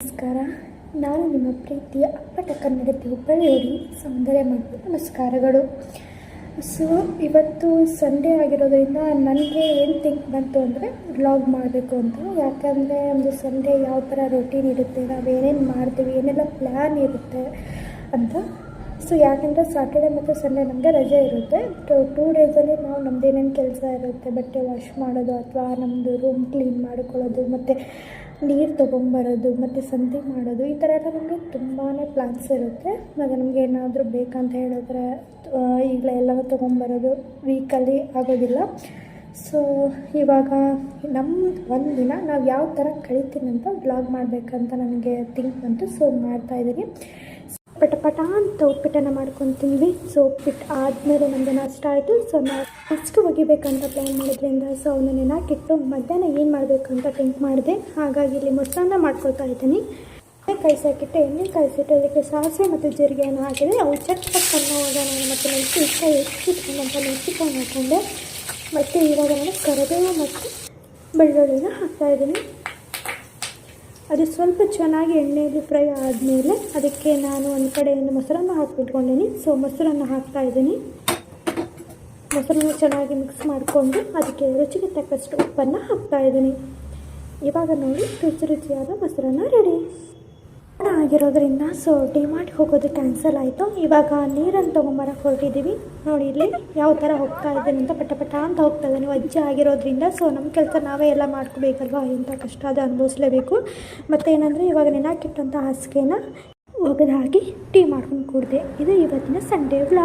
ನಮಸ್ಕಾರ. ನಾನು ನಿಮ್ಮ ಪ್ರೀತಿಯ ಅಪ್ಪಟ ಕನ್ನಡತಿ ಹುಬ್ಬಳ್ಳಿಯವರಿಗೆ ಸೌಂದರ್ಯ ಮಾಡುವ ನಮಸ್ಕಾರಗಳು. ಸೊ ಇವತ್ತು ಸಂಡೇ ಆಗಿರೋದ್ರಿಂದ ನನಗೆ ಏನು ಥಿಂಕ್ ಬಂತು ಅಂದರೆ ವ್ಲಾಗ್ ಮಾಡಬೇಕು ಅಂತ. ಯಾಕಂದರೆ ಒಂದು ಸಂಡೇ ಯಾವ ಥರ ರೊಟೀನ್ ಇರುತ್ತೆ, ನಾವೇನೇನು ಮಾಡ್ತೀವಿ, ಏನೆಲ್ಲ ಪ್ಲ್ಯಾನ್ ಇರುತ್ತೆ ಅಂತ. ಸೊ ಯಾಕಂದರೆ ಸಾಟರ್ಡೆ ಮತ್ತು ಸಂಡೇ ನಮಗೆ ರಜೆ ಇರುತ್ತೆ. ಟೂ ಡೇಸಲ್ಲಿ ನಾವು ನಮ್ದು ಏನೇನು ಕೆಲಸ ಇರುತ್ತೆ, ಬಟ್ಟೆ ವಾಶ್ ಮಾಡೋದು ಅಥವಾ ನಮ್ಮದು ರೂಮ್ ಕ್ಲೀನ್ ಮಾಡಿಕೊಳ್ಳೋದು ಮತ್ತು ನೀರು ತೊಗೊಂಬರೋದು ಮತ್ತು ಸಂತೆ ಮಾಡೋದು, ಈ ಥರ ಎಲ್ಲ ನಮಗೆ ತುಂಬಾ ಪ್ಲ್ಯಾನ್ಸ್ ಇರುತ್ತೆ. ಮತ್ತು ನಮಗೆ ಏನಾದರೂ ಬೇಕಂತ ಹೇಳಿದ್ರೆ ಈಗಲೇ ಎಲ್ಲವೂ ತೊಗೊಂಬರೋದು ವೀಕಲ್ಲಿ ಆಗೋದಿಲ್ಲ. ಸೊ ಇವಾಗ ಒಂದು ದಿನ ನಾವು ಯಾವ ಥರ ಕಳಿತೀವಿ ಅಂತ ವ್ಲಾಗ್ ಮಾಡಬೇಕಂತ ನನಗೆ ಥಿಂಕ್ ಬಂತು. ಸೊ ಮಾಡ್ತಾಯಿದ್ದೀನಿ. ಪಟ ಅಂತ ಉಪ್ಪಿಟ್ಟನ್ನು ಮಾಡ್ಕೊತೀವಿ. ಸೊ ಉಪ್ಪಿಟ್ಟು ಆದಮೇಲೆ ನಮ್ಮದು ನಾಷ್ಟ ಆಯಿತು. ಸೊ ನಾವು ನೆಕ್ಸ್ಟ್ ಒಗಿಬೇಕಂತ ಪ್ಲ್ಯಾನ್ ಮಾಡೋದ್ರಿಂದ ಸೊ ಅವನ್ನ ನೆನಾಕಿಟ್ಟು ಮಧ್ಯಾಹ್ನ ಏನು ಮಾಡಬೇಕು ಅಂತ ಥಿಂಕ್ ಮಾಡಿದೆ. ಹಾಗಾಗಿ ಇಲ್ಲಿ ಮೊಸರನ್ನ ಮಾಡ್ಕೊಳ್ತಾ ಇದ್ದೀನಿ. ಕಾಯಿಸಾಕಿಟ್ಟು ಎಣ್ಣೆ ಕಾಯಿಸಿಟ್ಟು ಅದಕ್ಕೆ ಸಾಸಿವೆ ಮತ್ತು ಜೀರಿಗೆಯನ್ನು ಹಾಕಿದೆ. ಅವು ಚಟ್ಪಟ್ ಅನ್ನೋವಾಗ ನಾನು ಮತ್ತು ಮೆಣಸಿನಕಾಯಿ ಹೆಚ್ಚಿಟ್ಕೊಂಡಂಥ ಮೆಣಸಿನಕಾಯಿ ಹಾಕ್ಕೊಂಡೆ. ಮತ್ತು ಇವಾಗ ನಾನು ಕರಿಬೇವು ಮತ್ತು ಬೆಳ್ಳುಳ್ಳಿನ ಹಾಕ್ತಾಯಿದ್ದೀನಿ. ಅದು ಸ್ವಲ್ಪ ಚೆನ್ನಾಗಿ ಎಣ್ಣೆಯಲ್ಲಿ ಫ್ರೈ ಆದಮೇಲೆ ಅದಕ್ಕೆ ನಾನು ಒಂದು ಕಡೆಯಿಂದ ಮೊಸರನ್ನು ಹಾಕಿಬಿಟ್ಕೊಂಡಿನಿ. ಸೊ ಮೊಸರನ್ನು ಹಾಕ್ತಾಯಿದ್ದೀನಿ. ಮೊಸರನ್ನು ಚೆನ್ನಾಗಿ ಮಿಕ್ಸ್ ಮಾಡಿಕೊಂಡು ಅದಕ್ಕೆ ರುಚಿಗೆ ತಕ್ಕಷ್ಟು ಉಪ್ಪನ್ನು ಹಾಕ್ತಾಯಿದ್ದೀನಿ. ಇವಾಗ ನೋಡಿ ರುಚಿಯಾದ ಮೊಸರನ್ನ ರೆಡಿ ಆಗಿರೋದ್ರಿಂದ ಸೊ ಡಿಮಾರ್ಟ್ಗೆ ಹೋಗೋದು ಕ್ಯಾನ್ಸಲ್ ಆಯಿತು. ಇವಾಗ ನೀರನ್ನು ತೊಗೊಂಬರಕ್ಕೆ ಹೊರಟಿದ್ದೀವಿ. ನೋಡಿ ಇಲ್ಲಿ ಯಾವ ಥರ ಹೋಗ್ತಾ ಇದ್ದೀನಿ ಅಂತ ಪಟ ಅಂತ ಹೋಗ್ತಾ ಇದ್ದೀನಿ. ಅಜ್ಜಿ ಆಗಿರೋದ್ರಿಂದ ಸೊ ನಮ್ಮ ಕೆಲಸ ನಾವೇ ಎಲ್ಲ ಮಾಡ್ಕೋಬೇಕಲ್ವ, ಎಂಥ ಕಷ್ಟ ಅದು ಅನುಭವಿಸ್ಲೇಬೇಕು. ಮತ್ತು ಏನಂದರೆ ಇವಾಗ ನೆನಾಕಿಟ್ಟಂಥ ಹಾಸಿಗೆನ ಒಗೆದು ಹಾಕಿ ಟೀ ಮಾಡ್ಕೊಂಡು ಕುಡಿದೆ. ಇದು ಇವತ್ತಿನ ಸಂಡೇ ವ್ಲಾಗ್.